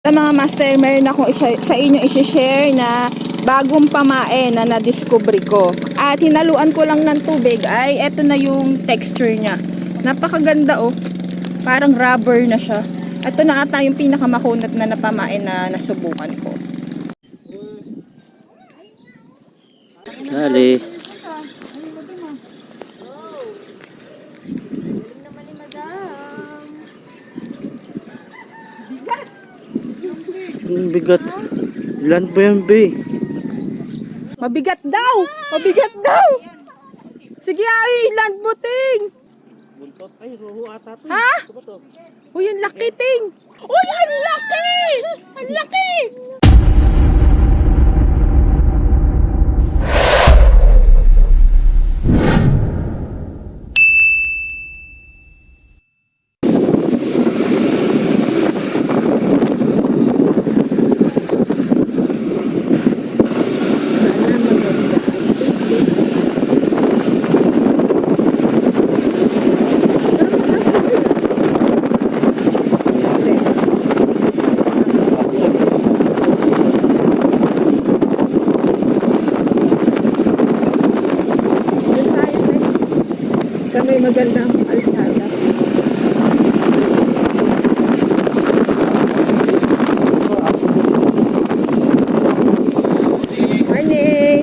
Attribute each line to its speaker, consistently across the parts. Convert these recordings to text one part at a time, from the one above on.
Speaker 1: Ito mga master, meron akong sa inyo i-share na bagong pamain na na-discover ko. At hinaluan ko lang ng tubig ay eto na yung texture niya. Napakaganda oh. Parang rubber na siya. Ito na ata yung pinakamakunat na napamain na nasubukan ko.
Speaker 2: Dali. Ang bigat. Land ba yan, be?
Speaker 1: Mabigat daw! Mabigat daw! Sige ay, land mo ting!
Speaker 2: Buntot. Ay, ruho ata to.
Speaker 1: Ha? Uy, ang laki ting! Uy, ang laki! Ang laki! Sa may magandang alsada. Morning!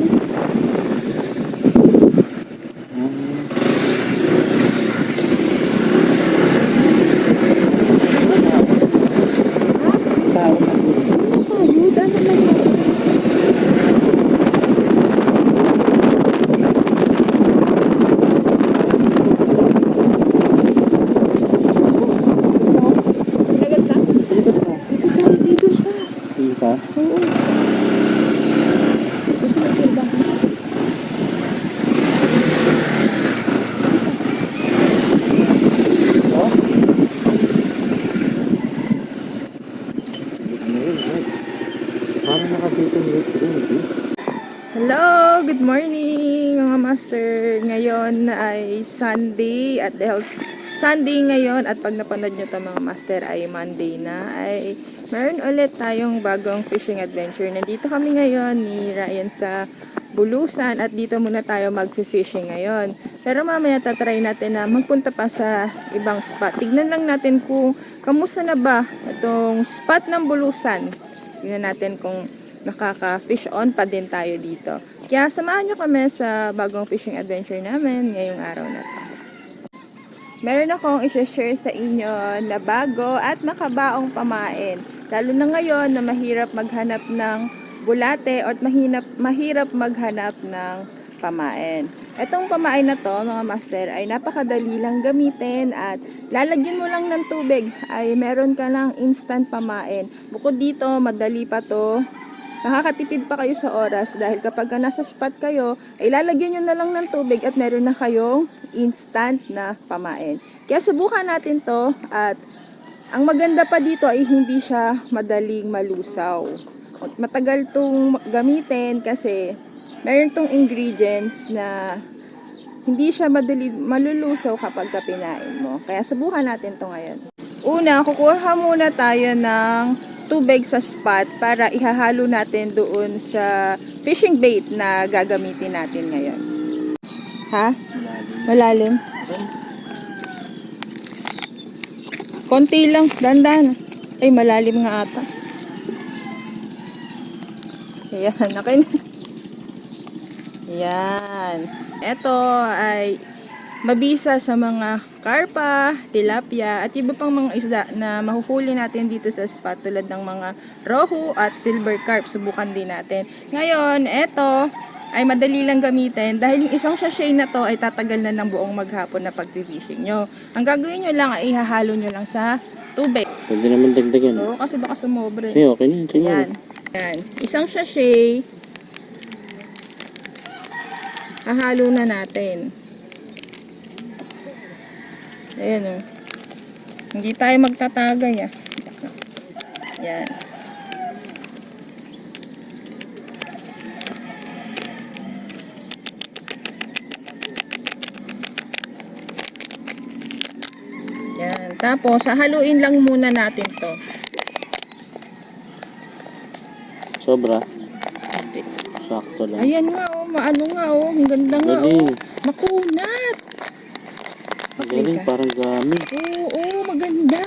Speaker 2: Sita.
Speaker 1: Oo. Gusto mo yung bangko?
Speaker 2: Parang nakasita ng late ko.
Speaker 1: Hello! Good morning mga master! Ngayon ay Sunday at dahil Sunday ngayon at pag napanood nyo ito mga master ay Monday na ay meron ulit tayong bagong fishing adventure. Nandito kami ngayon ni Ryan sa Bulusan at dito muna tayo mag-fishing ngayon. Pero mamaya tatry natin na magpunta pa sa ibang spot. Tignan lang natin kung kamusta na ba itong spot ng Bulusan. Tignan natin kung nakaka-fish on pa din tayo dito. Kaya samahan nyo kami sa bagong fishing adventure namin ngayong araw na to. Meron akong i-share sa inyo na bago at makabaong pamain. Lalo na ngayon na mahirap maghanap ng bulate at mahirap maghanap ng pamain. Itong pamain na to mga master ay napakadali lang gamitin at lalagyan mo lang ng tubig ay meron ka lang instant pamain. Bukod dito madali pa to. Nakakatipid pa kayo sa oras dahil kapag nasa spot kayo, ay lalagyan nyo na lang ng tubig at meron na kayong instant na pamain. Kaya subukan natin to at ang maganda pa dito ay hindi siya madaling malusaw. Matagal tong gamitin kasi meron tong ingredients na hindi siya malulusaw kapag pinain mo. Kaya subukan natin to ngayon. Una, kukuha muna tayo ng tubig sa spot para ihahalo natin doon sa fishing bait na gagamitin natin ngayon. Ha? Malalim? Konti lang, dandan. Ay, malalim nga ata. Ayan, akin. Ayan. Ito ay mabisa sa mga karpa, tilapia, at iba pang mga isda na mahuhuli natin dito sa spot tulad ng mga rohu at silver carp. Subukan din natin. Ngayon, ito ay madali lang gamitin dahil yung isang sachet na to ay tatagal na ng buong maghapon na pag-fishing nyo. Ang gagawin nyo lang ay ihahalo nyo lang sa tubig.
Speaker 2: Pwede naman dagdagan.
Speaker 1: Oo, kasi baka sumobre.
Speaker 2: Eh, okay na. Tingnan.
Speaker 1: Yan. Yan. Isang sachet. Hahalo na natin. Ayan o. Hindi tayo magtatagay ah. Yan. Yan. Tapos, haluin lang muna natin to.
Speaker 2: Sobra. Sakto lang.
Speaker 1: Ayan nga oh, maano nga oh. Ang ganda nga
Speaker 2: Galing.
Speaker 1: oh. Makunat.
Speaker 2: Galing, parang gami.
Speaker 1: Oo, maganda.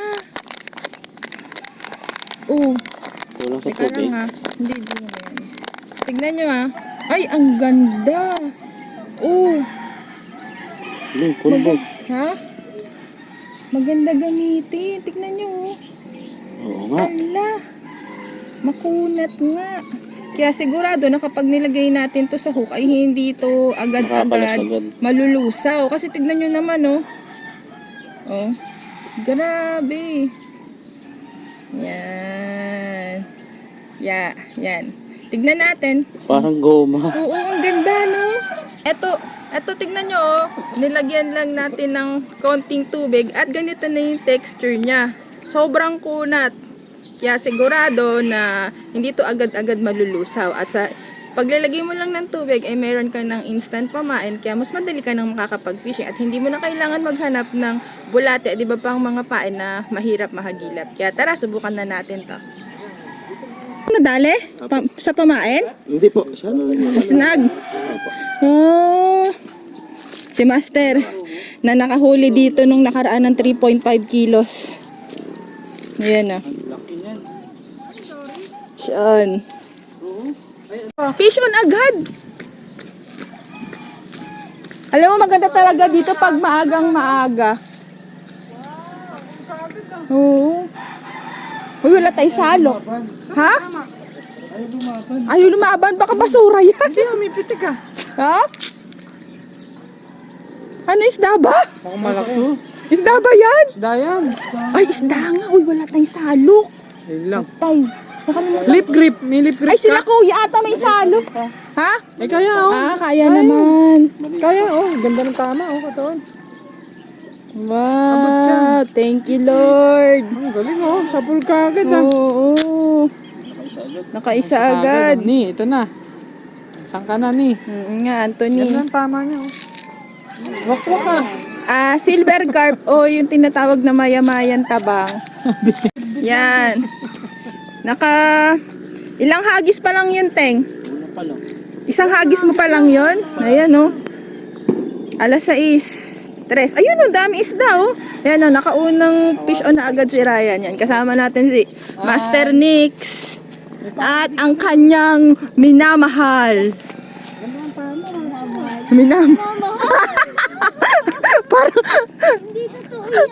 Speaker 1: Oo.
Speaker 2: Kulang sa
Speaker 1: Teka lang
Speaker 2: tubig.
Speaker 1: ha. Hindi mo yan. Tignan nyo ha. Ay, ang ganda. Oo.
Speaker 2: Galing, pulbos.
Speaker 1: Ha? Maganda gamitin. Tignan nyo oh.
Speaker 2: Oo nga.
Speaker 1: Ala. Makunat nga. Kaya sigurado na kapag nilagay natin to sa hook ay hindi to agad-agad
Speaker 2: Makakalas agad.
Speaker 1: malulusaw. Kasi tignan nyo naman oh. Oh. Grabe. Yan. Yan. Tignan natin.
Speaker 2: Parang goma.
Speaker 1: Oo, ang ganda, no? Eto, tignan nyo, oh. Nilagyan lang natin ng konting tubig at ganito na yung texture niya. Sobrang kunat. Kaya sigurado na hindi to agad-agad malulusaw. At sa paglalagay mo lang ng tubig ay meron ka ng instant pamain. Kaya mas madali ka nang makakapag-fishing. At hindi mo na kailangan maghanap ng bulate. Di ba pang mga pain na mahirap mahagilap. Kaya tara, subukan na natin to. Nadali? Sa pamain?
Speaker 2: Hindi po. Siya na lang.
Speaker 1: Snag. Oh. Si Master na nakahuli dito nung nakaraan ng 3.5 kilos. Ayan na.
Speaker 2: Laki yan.
Speaker 1: Siyan. Fish on agad. Alam mo, maganda talaga dito pag maagang maaga. Oo. Uy, wala tayo salok. Ha? Ayaw lumaban. Baka basura yan. Hindi, umipitik ka. Ha? Ano, isda ba?
Speaker 2: Baka malaki.
Speaker 1: Isda ba yan?
Speaker 2: Isda yan.
Speaker 1: Ay, isda nga. Uy, wala tayong salok.
Speaker 2: Yun lang.
Speaker 1: Tay. Nakalimutan.
Speaker 2: Lip grip. May lip grip
Speaker 1: Ay, sila kuya ata may salok. Ha?
Speaker 2: Ay, kaya oh.
Speaker 1: Ah, kaya naman.
Speaker 2: Kaya oh. Ganda ng tama oh. Katawan.
Speaker 1: Wow, thank you Lord.
Speaker 2: Ang galing oh. Sapul ka agad ah.
Speaker 1: Oo. Nakaisa agad.
Speaker 2: Ni, ito na. Saan ka na ni?
Speaker 1: Nga, Anthony.
Speaker 2: Yan ang tama niya oh. Wakwak ka.
Speaker 1: Silver carp o yung tinatawag na maya-mayan tabang. Yan. Ilang hagis pa lang yun, Teng?
Speaker 2: Una pa lang.
Speaker 1: Isang hagis mo pa lang yun? Ayan, oh. 6:03. Ayun, oh, dami isda, oh. Ayan, oh, nakaunang fish on na agad si Ryan. Yan, kasama natin si Master Nix. At ang kanyang minamahal. Parang...
Speaker 3: Hindi totoo yan.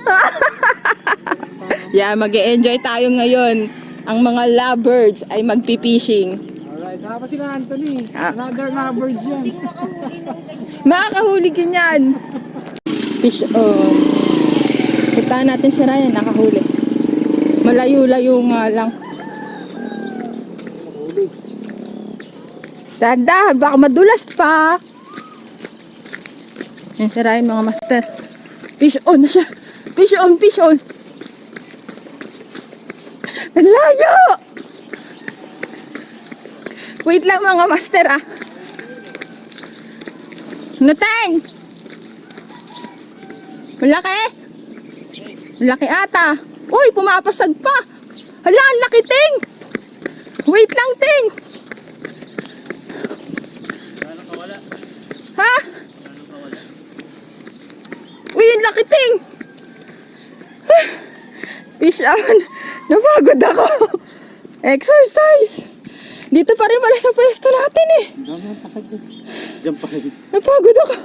Speaker 1: Yeah, mag-e-enjoy tayo ngayon. Ang mga lovebirds ay magpipishing.
Speaker 2: Alright, saka pa sila Anthony.
Speaker 1: Ah.
Speaker 2: Another lovebird yan.
Speaker 3: Hindi makahuli ng ganyan.
Speaker 1: Makakahuli ka niyan. Fish on. Puntahan natin si Ryan, nakahuli. Malayo-layo nga lang. Dahan-dahan, baka madulas pa. Yan si Ryan, mga master. Fish on na siya. Fish on, fish on. Ang layo! Wait lang mga master ah. Nuteng! Malaki? Malaki ata. Uy, pumapasag pa. Hala, ang laki, Ting! Wait lang, Ting! Ha? Uy, ang laki, Ting! Fish on. Napagod ako. Exercise. Dito pa rin pala sa pwesto natin eh.
Speaker 2: Dami ang pasag doon. Diyan pa rin.
Speaker 1: Napagod ako.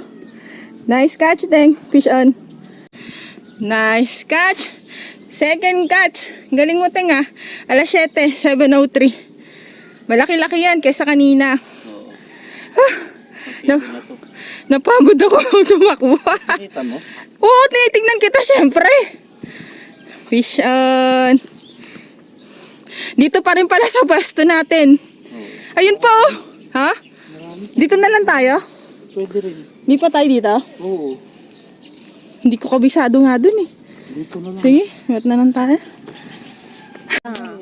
Speaker 1: Nice catch, Deng. Fish on. Nice catch. Second catch. Galing mo, Teng ah. 7:03. Malaki-laki yan kaysa kanina. Napagod ako tumakbo.
Speaker 2: Kita mo?
Speaker 1: Oo, tinitignan kita syempre. Fish on. Dito pa rin pala sa pwesto natin. Ayun po. Ha? Dito na lang tayo?
Speaker 2: Pwede rin.
Speaker 1: Hindi pa tayo dito?
Speaker 2: Oo.
Speaker 1: Hindi ko kabisado nga dun eh.
Speaker 2: Dito na lang.
Speaker 1: Sige, wait na lang tayo.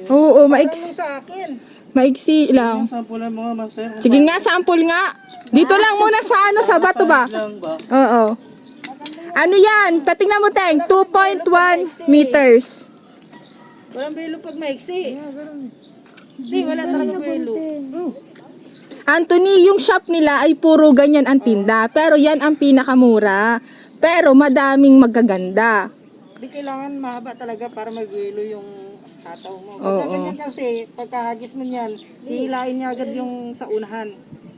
Speaker 1: Oo, maigsi lang.
Speaker 2: Sampo lang mga master.
Speaker 1: Sige nga, sample nga. Dito lang muna sa sa bato ba?
Speaker 2: Lang ba?
Speaker 1: Oo. Ano yan? Patingnan mo, Teng. 2.1 meters.
Speaker 4: Walang belo pag maiksi. Hindi, wala talaga belo.
Speaker 1: Anthony, yung shop nila ay puro ganyan ang tinda. Pero yan ang pinakamura. Pero madaming magaganda.
Speaker 4: Di kailangan mahaba talaga para mag-yelo yung hataw mo.
Speaker 1: Oo.
Speaker 4: Pagka ganyan kasi, pagkahagis mo niyan, hihilain niya agad yung sa unahan.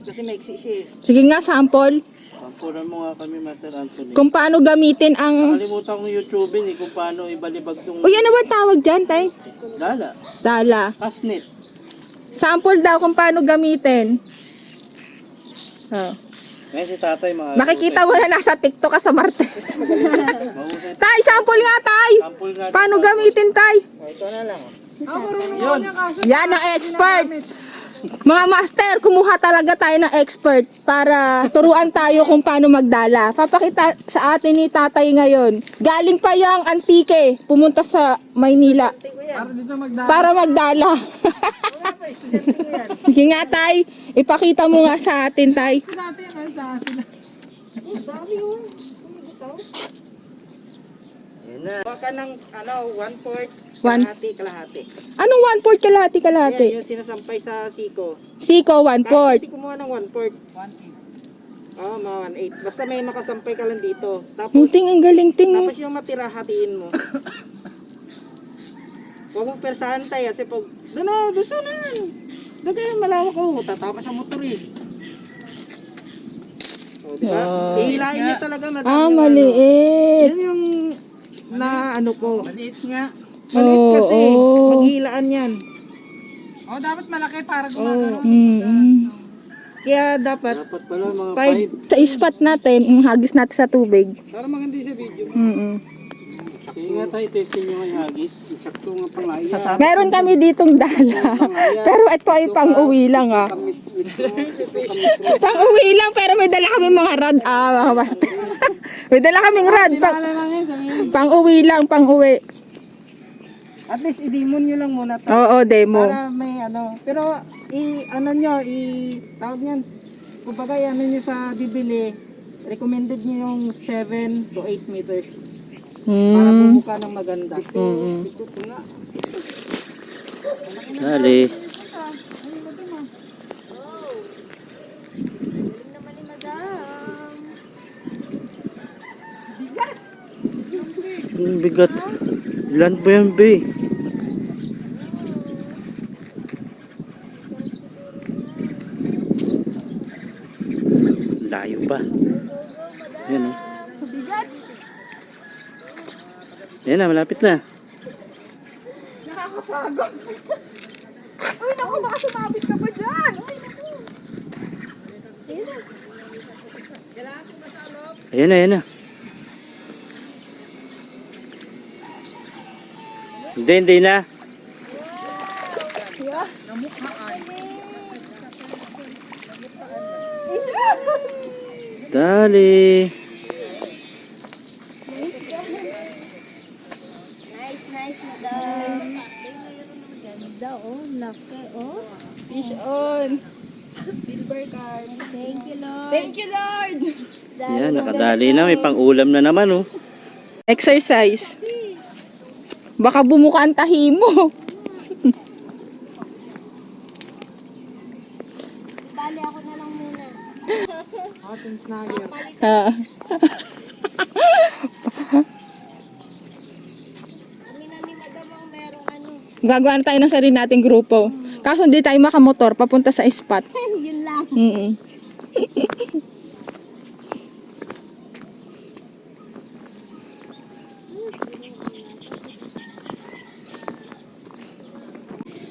Speaker 4: Kasi maiksi siya eh.
Speaker 1: Sige nga, sample.
Speaker 2: Pampunan mo nga kami, Master Anthony.
Speaker 1: Kung paano gamitin ang...
Speaker 2: Nakalimutan kong YouTube kung paano ibalibag yung
Speaker 1: Uy, ano ba tawag dyan, tay?
Speaker 2: dala.
Speaker 1: Dala.
Speaker 2: Kasnet.
Speaker 1: Sample daw kung paano gamitin. Oh.
Speaker 2: Ngayon si tatay mga...
Speaker 1: Makikita mo na nasa TikTok ka sa Martes.
Speaker 2: Mahusay.
Speaker 1: Tay, sample nga, tay!
Speaker 2: Sample nga.
Speaker 1: Paano gamitin, tay?
Speaker 4: O, ito na lang.
Speaker 2: Yun.
Speaker 1: Yan ang expert. Mga master, kumuha talaga tayo ng expert para turuan tayo kung paano magdala. Papakita sa atin ni tatay ngayon. Galing pa yung Antique, pumunta sa Maynila para magdala. Sige nga, tay. Ipakita mo nga sa atin, tay.
Speaker 4: Huwag ka ng 1/4,
Speaker 1: One.
Speaker 4: kalahati.
Speaker 1: Anong 1/4 kalahati
Speaker 4: Ayan,
Speaker 1: kalahati?
Speaker 4: yung sinasampay sa siko.
Speaker 1: Siko,
Speaker 4: Kahit
Speaker 1: 1/4.
Speaker 4: hindi kumuha ng 1/4. 1/8. Oo, mga 1/8. Basta may makasampay ka lang dito. Tapos,
Speaker 1: Munting ang galing ting.
Speaker 4: tapos yung matira, hatiin mo. Huwag mong persahan tayo kasi pag, dusunan. Dagay, malawak ko. Tatama sa motor eh. O, diba?
Speaker 1: Oh.
Speaker 4: Hihilain nyo talaga, madami
Speaker 1: Ah,
Speaker 4: yung
Speaker 1: maliit.
Speaker 4: Yan yung na ano ko.
Speaker 2: Maliit nga.
Speaker 4: Maliit
Speaker 1: Oo,
Speaker 4: kasi,
Speaker 1: oo.
Speaker 4: maghilaan yan.
Speaker 2: Oh, dapat malaki para gumagano.
Speaker 4: Kaya dapat,
Speaker 2: Dapat pala mga
Speaker 4: 5.
Speaker 2: 5.
Speaker 1: Sa ispat natin, yung hagis natin sa tubig.
Speaker 4: Para maganda sa video.
Speaker 2: Sige nga tayo, testing nyo yung hagis. Sakto nga pangaya.
Speaker 1: Meron kami ditong dala. Pero ito ay pang-uwi lang ah. Pang-uwi lang pero may dala kami mga rad. Mga basta. May dala kaming rad. Pang-uwi lang, pang-uwi.
Speaker 4: At least i-demon nyo lang muna to.
Speaker 1: Oo, demo.
Speaker 4: Para may ano. Pero tawag niyan. Kumbaga ano nyo sa bibili, recommended nyo yung 7 to 8 meters. Para bumuka ng maganda. Ito nga.
Speaker 2: Dali.
Speaker 3: naman ni madam.
Speaker 2: Ang bigat. Ilan ba yan, be? Layo pa. Yan, oh. Yan na, malapit na.
Speaker 1: Uy, naku, baka sumabit ka pa dyan.
Speaker 2: Ayan na, ayan na. Hindi na. Dali.
Speaker 3: Nice, madam. Ganda, oh. Laki, oh.
Speaker 1: Fish on. Silver card.
Speaker 3: Thank you, Lord.
Speaker 1: Thank you, Lord.
Speaker 2: Yan, nakadali na. May pang-ulam na naman, oh.
Speaker 1: Exercise. Baka bumuka ang tahi mo.
Speaker 3: Bali, ako na lang muna.
Speaker 4: Ating snagger.
Speaker 1: Ah.
Speaker 3: Kami na ni madam ang merong ano.
Speaker 1: Gagawa na tayo ng sarili nating grupo. Kaso hindi tayo makamotor papunta sa spot.
Speaker 3: Yun lang.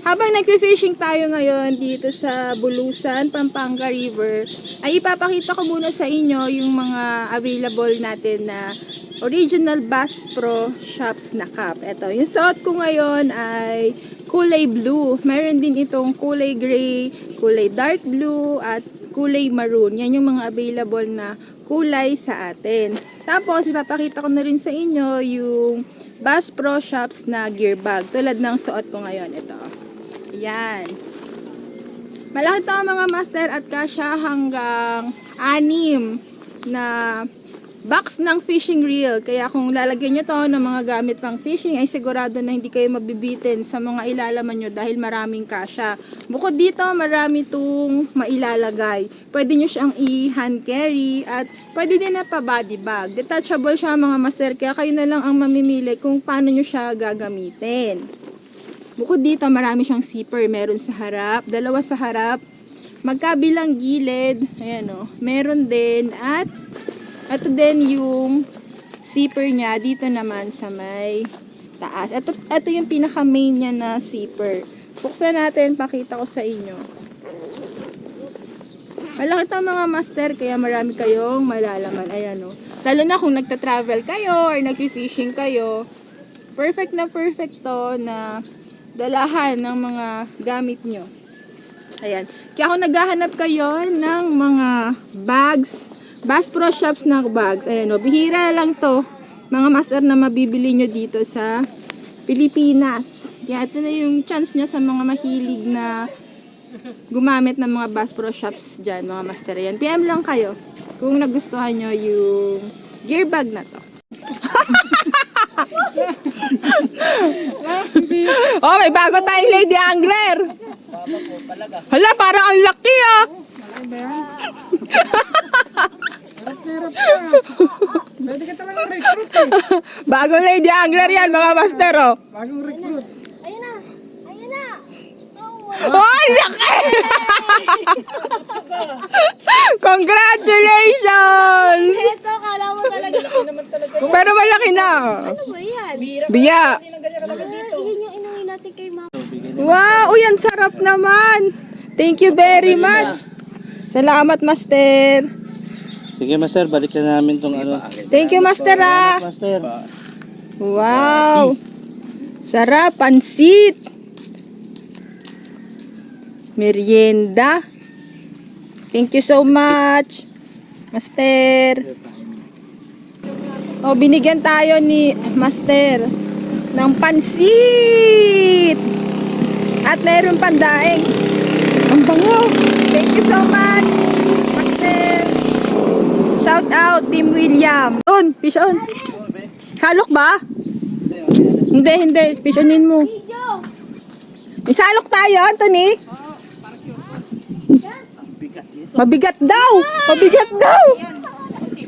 Speaker 1: Habang nagfi-fishing tayo ngayon dito sa Bulusan, Pampanga River, ay ipapakita ko muna sa inyo yung mga available natin na original Bass Pro Shops na cup. Ito, yung suot ko ngayon ay kulay blue. Meron din itong kulay gray, kulay dark blue, at kulay maroon. Yan yung mga available na kulay sa atin. Tapos, ipapakita ko na rin sa inyo yung Bass Pro Shops na gear bag. Tulad ng suot ko ngayon. Ito. Yan. Malaki to mga master at kasya hanggang 6 na box ng fishing reel. Kaya kung lalagyan nyo to ng mga gamit pang fishing, ay sigurado na hindi kayo mabibitin sa mga ilalaman nyo dahil maraming kasya. Bukod dito, marami itong mailalagay. Pwede nyo siyang i-hand carry at pwede din na pa body bag. Detachable siya mga master, kaya kayo na lang ang mamimili kung paano nyo siya gagamitin. Bukod dito, marami siyang zipper. Meron sa harap, dalawa sa harap, magkabilang gilid, ayan o, meron din, at ito din yung zipper niya, dito naman sa may taas. Ito yung pinaka main niya na zipper. Buksan natin, pakita ko sa inyo. Malaki ito mga master, kaya marami kayong malalaman. Ayan o. Lalo na kung nagta-travel kayo or nag-fishing kayo, perfect na perfect to na dalahan ng mga gamit nyo. Ayan. Kaya kung naghahanap kayo ng mga bags, Bass Pro Shops na bags, ayan o, bihira lang to, mga master, na mabibili nyo dito sa Pilipinas. Kaya ito na yung chance nyo sa mga mahilig na gumamit ng mga Bass Pro Shops dyan, mga master. Ayan, PM lang kayo kung nagustuhan nyo yung gear bag na to. Oh, may bago tayong lady angler. Hala, parang ang laki ah.
Speaker 4: Pwede ka talagang recruit eh.
Speaker 1: Bagong lady angler yan, mga master oh.
Speaker 4: Bagong recruit.
Speaker 3: Ayun na! Ayun na!
Speaker 1: Oh, ang laki! Congratulations!
Speaker 3: Ito, kala mo talaga.
Speaker 1: Pero malaki na.
Speaker 3: Ano ba yan?
Speaker 1: Biya.
Speaker 3: Yan yung inuwi natin kay mama.
Speaker 1: Wow, uy, ang sarap naman. Thank you very much. Salamat, master.
Speaker 2: Sige master, balik na namin tong ano.
Speaker 1: Thank you, master ah.
Speaker 2: Master.
Speaker 1: Wow. Sarap, pansit. Merienda. Thank you so much, master. Oh, binigyan tayo ni master ng pansit. At meron pang daing. Ang bango. Thank you so much, master. Shout out, Team William. On, fish on. Salok ba? Hindi. Fish onin mo.
Speaker 3: Video!
Speaker 1: May salok tayo, Anthony. Mabigat daw.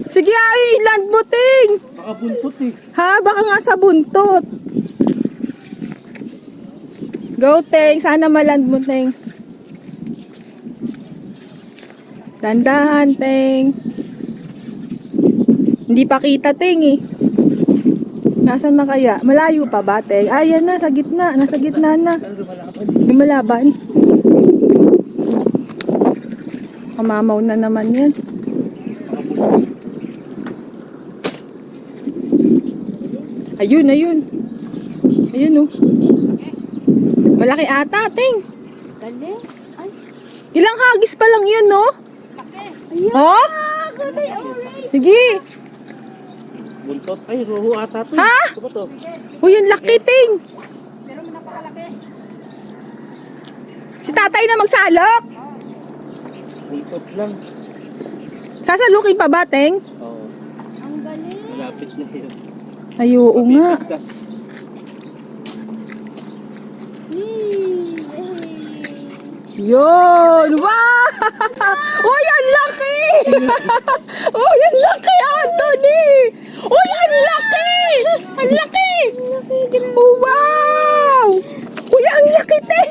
Speaker 1: Sige ay, land mo, ting.
Speaker 2: Baka buntot eh.
Speaker 1: Ha, baka nga sa buntot. Go, ting. Sana maland mo, ting. Dandahan, ting. Hindi pa kita, ting eh. Nasaan na kaya? Malayo pa ba, ting? Ay, yan na, sa gitna. Nasa gitna na. Lumalaban. Kamamaw na naman yan. Ayun. Ayun oh. Malaki ata, ting.
Speaker 3: Dali. Ay,
Speaker 1: Ilang hagis pa lang yun, no?
Speaker 3: ayun.
Speaker 1: Oh?
Speaker 3: Dali, alright.
Speaker 1: Sige.
Speaker 2: Buntot. Ay, ruho ata to.
Speaker 1: Ha?
Speaker 2: Ito ba to?
Speaker 1: Uy, yung laki, ting. Si tatay na magsalok.
Speaker 2: Buntot lang.
Speaker 1: Sasalukin pa ba, ting?
Speaker 2: Oo.
Speaker 3: Ang galing.
Speaker 2: Malapit na yun.
Speaker 1: Ay, oo nga.
Speaker 2: Tigtas.
Speaker 1: Yun! Wow! Uy, ang laki! Uy, ang laki, Anthony! Uy, ang laki! Ang laki! Oh, wow! Uy, ang laki, te!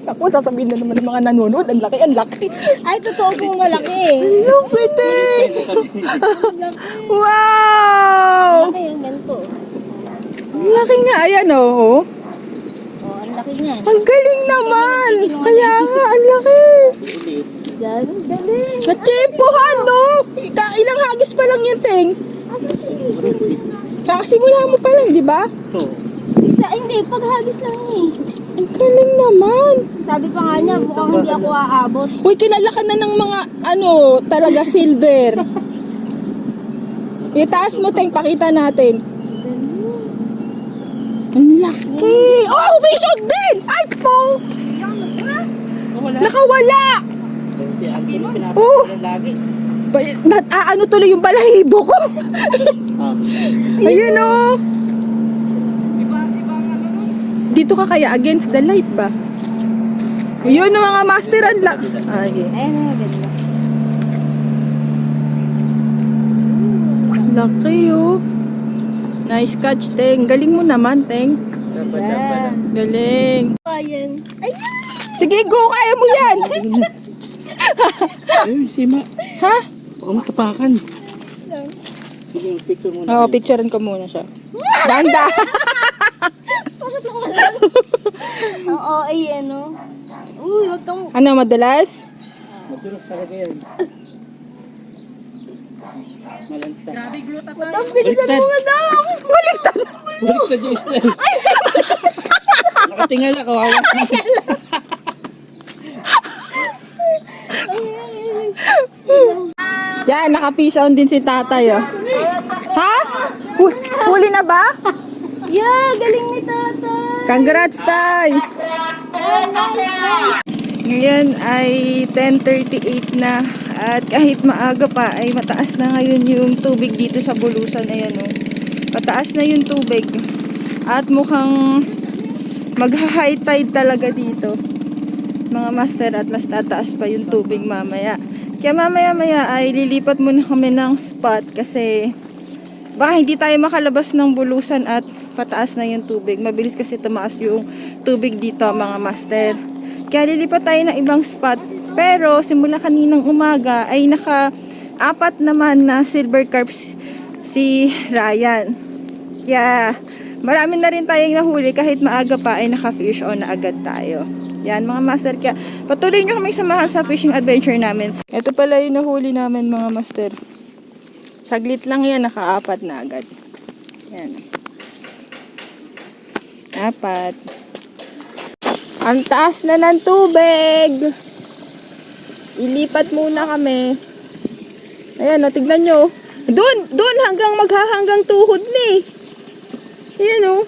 Speaker 1: Ako, sasabihin na naman ng mga nanonood, ang laki.
Speaker 3: Ay, totoo pong malaki.
Speaker 1: Ang laki, te! Wow!
Speaker 3: Malaki yung ganito.
Speaker 1: Ang laki nga, ayan, oh.
Speaker 3: Oh, ang laki niyan.
Speaker 1: Ang galing naman! Kaya nga, ang laki!
Speaker 3: Yan, dali.
Speaker 1: Natsempohan, no? Ilang hagis pa lang yun, Teng. Kakasimula mo pa lang, di ba?
Speaker 2: Oo.
Speaker 3: Hindi, paghagis lang eh.
Speaker 1: Ang galing naman.
Speaker 3: Sabi pa nga niya, mukhang hindi ako aabot.
Speaker 1: Uy, kilala ka na ng mga, talaga silver. Itaas mo, Teng, pakita natin. Ang laki! Oh, umisod din! Ay, po! Nakawala!
Speaker 2: Si Anthony
Speaker 1: Oh.
Speaker 2: pinapakulan lagi.
Speaker 1: Ano tuloy yung balahibo ko? Ayun oh. Dito ka kaya against the light ba? Ayun oh, mga master ang Ay.
Speaker 3: Ayan na, ganda.
Speaker 1: Laki oh. Nice catch, Teng. Galing mo naman, Teng. Galing.
Speaker 3: Ayan. Ayan!
Speaker 1: Sige, go! Kaya mo yan!
Speaker 2: Ayun, sima.
Speaker 1: Ha?
Speaker 2: Baka matapakan. Sige, yung picture muna.
Speaker 1: Oo, picturean ko muna siya. Danda!
Speaker 3: Oo, ayan o. Uy, wag kang...
Speaker 1: Ano, madalas?
Speaker 2: Madulas talaga yan. Malansa.
Speaker 3: Ang bilisan mo, madam!
Speaker 1: Baliktad!
Speaker 2: Baliktad yung style. Nakatingala, kawawa.
Speaker 1: Yan, naka-fish on din si tatay, oh. Ha? Huli na ba?
Speaker 3: Yeah, galing ni tata.
Speaker 1: Congrats, tay!
Speaker 3: Nice.
Speaker 1: Ngayon ay 10:38 na at kahit maaga pa ay mataas na ngayon yung tubig dito sa Bulusan. Ayan, oh. Mataas na yung tubig at mukhang magha-high tide talaga dito, mga master, at mas tataas pa yung tubig mamaya. Kaya mamaya-maya ay lilipat muna kami ng spot kasi baka hindi tayo makalabas ng Bulusan at pataas na yung tubig. Mabilis kasi tumaas yung tubig dito, mga master. Kaya lilipat tayo ng ibang spot. Pero simula kaninang umaga ay naka-4 naman na silver carps si Ryan. Kaya marami na rin tayong nahuli, kahit maaga pa ay naka-fish on na agad tayo. Yan, mga master, kaya patuloy nyo kami samahan sa fishing adventure namin. Ito pala yung nahuli namin, mga master. Saglit lang yan, naka-4 na agad. Yan. 4. Ang taas na ng tubig. Ilipat muna kami. Ayan, o, tignan nyo. Doon hanggang maghahanggang tuhod ni. Ayan, o.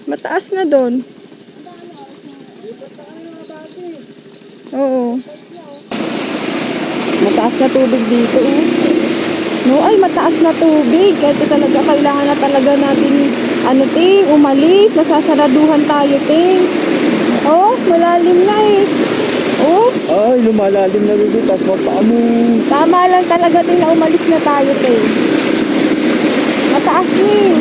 Speaker 1: Mataas na doon. Oo. Mataas na tubig dito, oh. No, ay mataas na tubig. Kaya talaga, kailangan na talaga natin, ting, umalis. Nasasaraduhan tayo, ting. Oh, malalim na eh. Oh,
Speaker 2: Ay, lumalalim na dito. Tapos mapamo.
Speaker 1: tama lang talaga, ting, na umalis na tayo, ting. Mataas eh.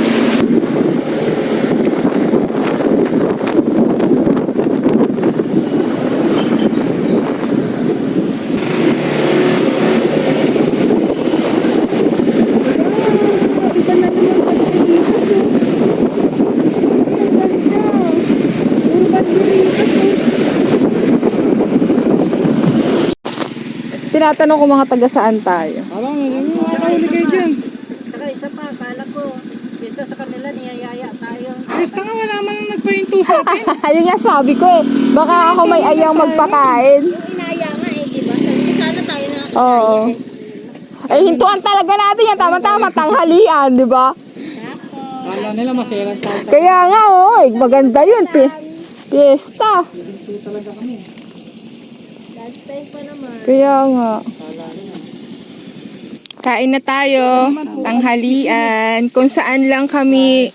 Speaker 1: Tinatanong ko mga taga saan tayo.
Speaker 2: Parang, makakahuli kayo dyan.
Speaker 4: Tsaka isa pa, akala ko, pista sa kanila, niyayaya tayo.
Speaker 2: Ayos ka nga, wala man nagpahinto sa atin.
Speaker 1: Ayun nga sabi ko eh. Baka ako may ayang magpakain.
Speaker 3: Yung inaya nga eh, diba? Sabi ko sana tayo na
Speaker 1: Oo. Eh, hintuan talaga natin yan. Tama-tama, tanghalian, di ba?
Speaker 2: Kala nila maselan tayo.
Speaker 1: Kaya nga, oh, maganda yun. Fiesta.
Speaker 2: Ito talaga kami.
Speaker 3: lunch time pa naman.
Speaker 1: Kaya nga. Kain na tayo. Tanghalian. Kung saan lang kami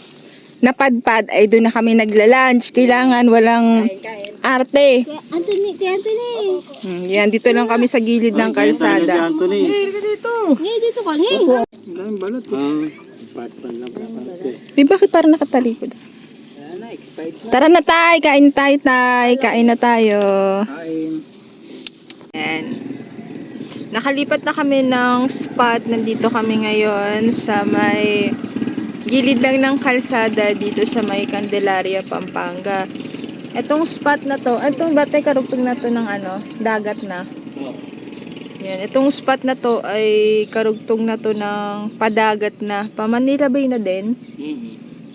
Speaker 1: napadpad, ay doon na kami nagla-lunch. Kailangan walang arte.
Speaker 3: Kaya Anthony.
Speaker 1: Yan, dito lang kami sa gilid ng kalsada.
Speaker 2: Anthony.
Speaker 3: Ngayon dito ka, ngayon.
Speaker 2: Daming balot. Part pa lang.
Speaker 1: Di bakit parang nakatalikod?
Speaker 4: Wala, expired na.
Speaker 1: Tara na tay, kain tayo tay. Kain na tayo.
Speaker 4: Kain.
Speaker 1: Yan. Nakalipat na kami ng spot. Nandito kami ngayon sa may gilid lang ng kalsada dito sa may Candelaria, Pampanga. Itong spot na to, itong batay karugtong na to ng dagat na. Yan, itong spot na to ay karugtong na to ng padagat na. Pa-Manila Bay na din.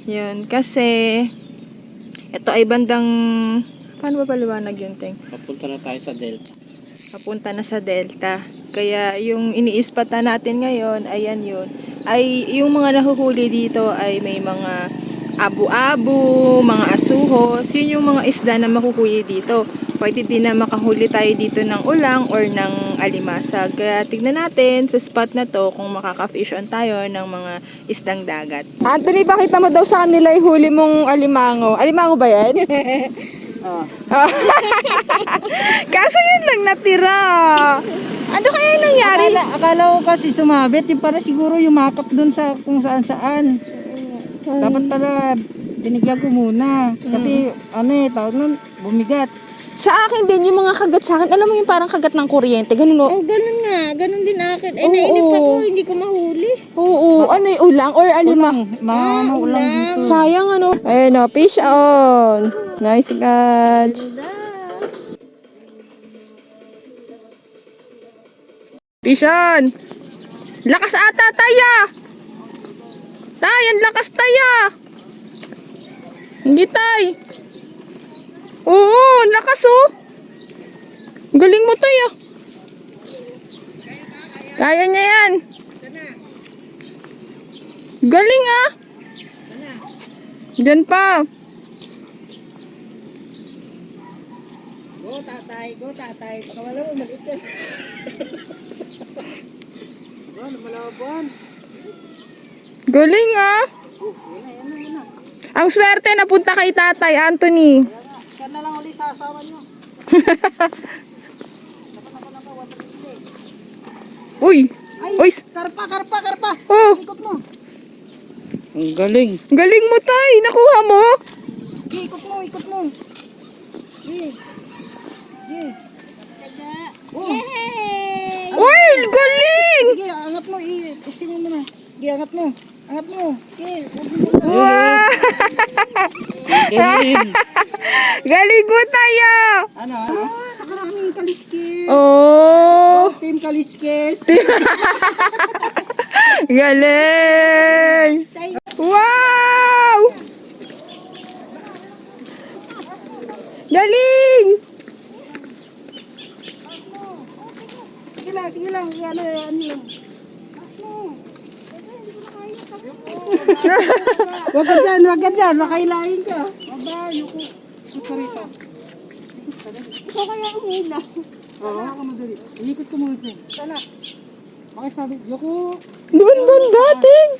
Speaker 1: Yun, kasi ito ay bandang, paano ba paliwanag yun, Teng?
Speaker 2: Papunta na tayo sa Delta.
Speaker 1: Papunta na sa Delta. Kaya yung ini-spot na natin ngayon, ayan yun. Ay yung mga nahuhuli dito ay may mga abu-abu, mga asuhos. Yun yung mga isda na makukuha dito. Pwede din na makahuli tayo dito ng ulang or ng alimasag. Kaya tignan natin sa spot na to kung makaka-fish on tayo ng mga isdang dagat. Anthony, pakita mo daw sa kanila ihuli mong alimango. Alimango ba yan?
Speaker 4: Ah.
Speaker 1: Kaso yun lang natira. Ano kaya yung nangyari?
Speaker 4: Akala ko kasi sumabit, yung para siguro yumakap dun sa kung saan-saan. Dapat pala binigyan ko muna. Kasi tawag nun, bumigat.
Speaker 1: Sa akin din, yung mga kagat sa akin, alam mo yung parang kagat ng kuryente, ganun o.
Speaker 3: Oh, ganun nga. Ganun din akin.
Speaker 1: Oo.
Speaker 3: Nainip ako, hindi ko mahuli.
Speaker 1: Oo, ano yung ulang or alima?
Speaker 4: Maulang dito.
Speaker 1: Sayang ano. Ayun o, fish on. Nice catch. Fish on. Lakas ata taya. Tay, ang lakas taya. Hindi tay. Oo, lakas oh. Galing mo tayo. Kaya niya yan. Galing ah. Diyan pa.
Speaker 4: Go tatay. Baka wala mo, maliit yan. Lumalaban.
Speaker 1: Galing ah. Ang swerte napunta kay Tatay Anthony.
Speaker 4: Yan na lang ulit sa asawa nyo.
Speaker 1: Uy.
Speaker 4: Ay,
Speaker 1: Uy.
Speaker 4: karpa.
Speaker 1: Oh.
Speaker 4: Ikot mo.
Speaker 2: Ang galing.
Speaker 1: Galing mo tay. Nakuha mo.
Speaker 4: Ikot mo. Sige. Oh.
Speaker 3: Yay!
Speaker 1: Uy, galing.
Speaker 4: Sige, angat mo. Iksi mo muna. Sige, angat mo. Sige.
Speaker 1: Wow.
Speaker 2: Galing.
Speaker 1: Galing mo tayo.
Speaker 4: Ano? Nakaraming kaliskis.
Speaker 1: Oh.
Speaker 4: Team kaliskis.
Speaker 1: Galing. Wow. Galing.
Speaker 4: Sige lang. Ano lang. Wag ka dyan. Makailahin ka.
Speaker 3: Ikaw kaya umila.
Speaker 4: Ikot ko muna siya. Sana. Makisabi. Yoko.
Speaker 1: Doon dating.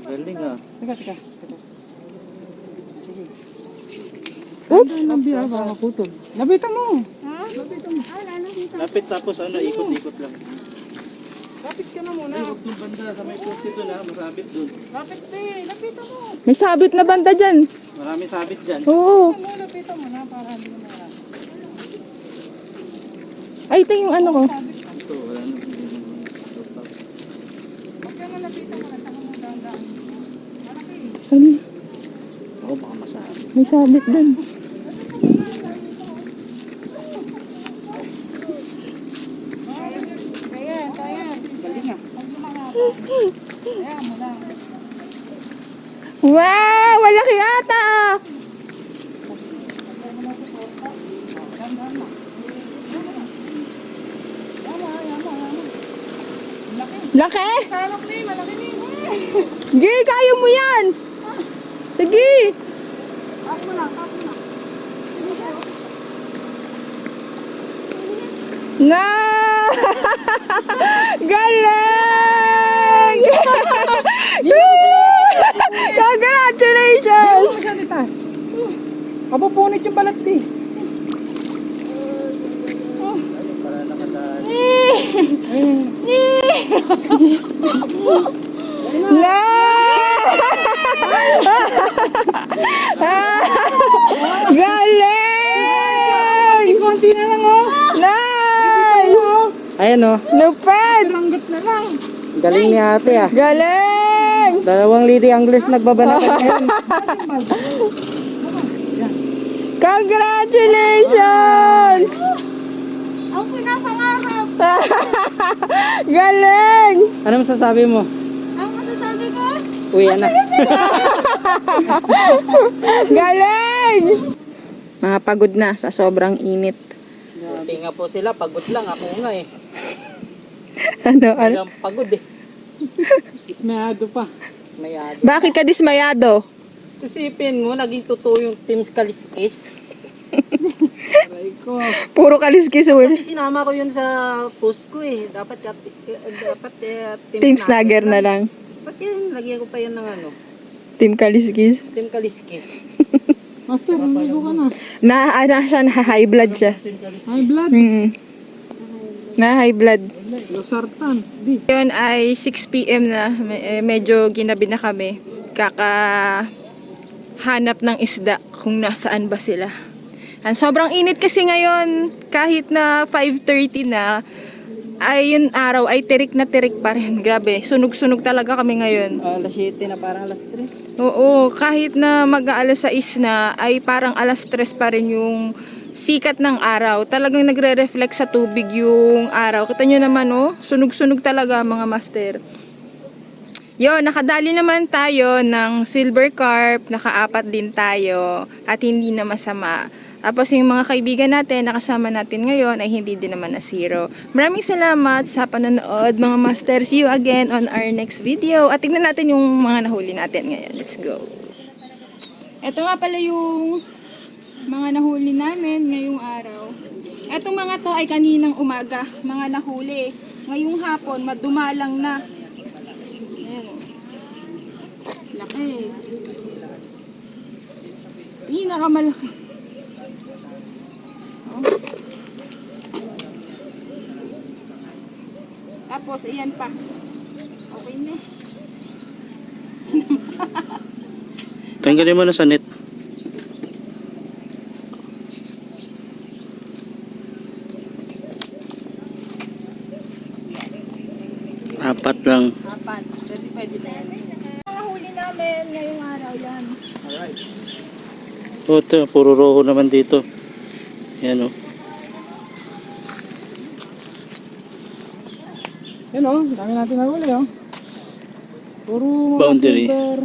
Speaker 2: Galing ah.
Speaker 4: Teka.
Speaker 1: Oops.
Speaker 4: Nabira ba makutol? Nabita mo.
Speaker 3: Ha? Lalo dito.
Speaker 2: Lapit tapos ikot-ikot lang.
Speaker 4: Lapit ka na muna.
Speaker 2: Ay, huwag yung banda sa may poste doon ha. Masabit doon.
Speaker 4: Lapita mo.
Speaker 1: May sabit na banda dyan.
Speaker 2: Marami sabit dyan.
Speaker 1: Oo.
Speaker 4: Lapita mo na para hindi mo na.
Speaker 1: Ay, ito yung ano ko.
Speaker 2: Ito, wala na.
Speaker 1: Ano?
Speaker 2: Oo, baka masabi.
Speaker 1: May sabit dun.
Speaker 4: Kaya. Galing ah.
Speaker 1: Wow! Malaki ata ah! Laki?
Speaker 4: Malaki ni.
Speaker 1: Sige, kaya mo yan! Sige!
Speaker 4: Ako na.
Speaker 1: Nga! Galing! Congratulations!
Speaker 4: Ano siya nitas? Kapupunit yung balat di.
Speaker 1: Na! Galing!
Speaker 4: Konti na lang oh.
Speaker 1: Nice!
Speaker 4: Ayan oh.
Speaker 1: Lupad!
Speaker 4: Ranggot na lang. Galing ni ate ah.
Speaker 1: Galing!
Speaker 4: 2 lady anglers nagbabanatan ngayon.
Speaker 1: Congratulations!
Speaker 3: Ang pinapangarap.
Speaker 1: Galing!
Speaker 4: Ano masasabi mo?
Speaker 3: Ang masasabi ko,
Speaker 4: Uwi na.
Speaker 1: Galing! Mga pagod na sa sobrang init.
Speaker 4: Buti nga po sila, pagod lang. Ako nga eh.
Speaker 1: Ano?
Speaker 4: Walang pagod eh. Ismayado pa. Ismayado.
Speaker 1: Bakit ka dismayado?
Speaker 4: Isipin mo, naging totoo yung Teams Kaliskis. Aray ko.
Speaker 1: Puro kaliskis.
Speaker 4: Kasi sinama ko yun sa post ko eh. Dapat
Speaker 1: Team Snagger na lang.
Speaker 4: Ba't yan? Lagyan ko pa yan ng ano?
Speaker 1: Team kaliskis.
Speaker 4: Team Kaliskis. Master, umigo ka na.
Speaker 1: High blood siya.
Speaker 4: High blood?
Speaker 1: High blood.
Speaker 4: Losartan. Di.
Speaker 1: Yun ay 6 p.m. na. Medyo ginabi na kami. Hanap ng isda kung nasaan ba sila. Sobrang init kasi ngayon, kahit na 5:30 na, ay yung araw ay tirik na tirik pa rin. Grabe, sunog-sunog talaga kami ngayon.
Speaker 4: Alas 7 na parang alas 3.
Speaker 1: Oo, kahit na mag-aalas 6 na, ay parang alas 3 pa rin yung sikat ng araw. Talagang nagre-reflect sa tubig yung araw. Kita nyo naman, oh, sunog-sunog talaga mga master. Yo, nakadali naman tayo ng silver carp, naka-4 din tayo at hindi na masama. Tapos yung mga kaibigan natin, nakasama natin ngayon ay hindi din naman na zero. Maraming salamat sa panonood mga master. See you again on our next video. At tignan natin yung mga nahuli natin ngayon. Let's go. Ito nga pala yung mga nahuli namin ngayong araw. Etong mga to ay kaninang umaga, mga nahuli. Ngayong hapon, madumalang na. Ayan o. Laki. Pinakamalaki. Oh. Tapos, ayan pa. Okay na.
Speaker 2: Tanggalin mo na sa net. Apat lang.
Speaker 1: 4. Pwede na yan. Ang nahuli namin ngayong araw yan.
Speaker 4: Alright.
Speaker 2: Oh, ito, puro roho naman dito. Yan o.
Speaker 4: Yan o, dami natin nahuli o. Puro mga
Speaker 2: Boundary.
Speaker 4: silver.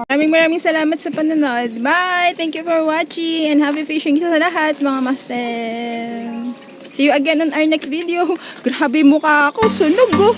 Speaker 1: Maraming salamat sa panonood. Bye! Thank you for watching and happy fishing sa lahat mga master. See you again on our next video. Grabe mukha ako, sunog oh.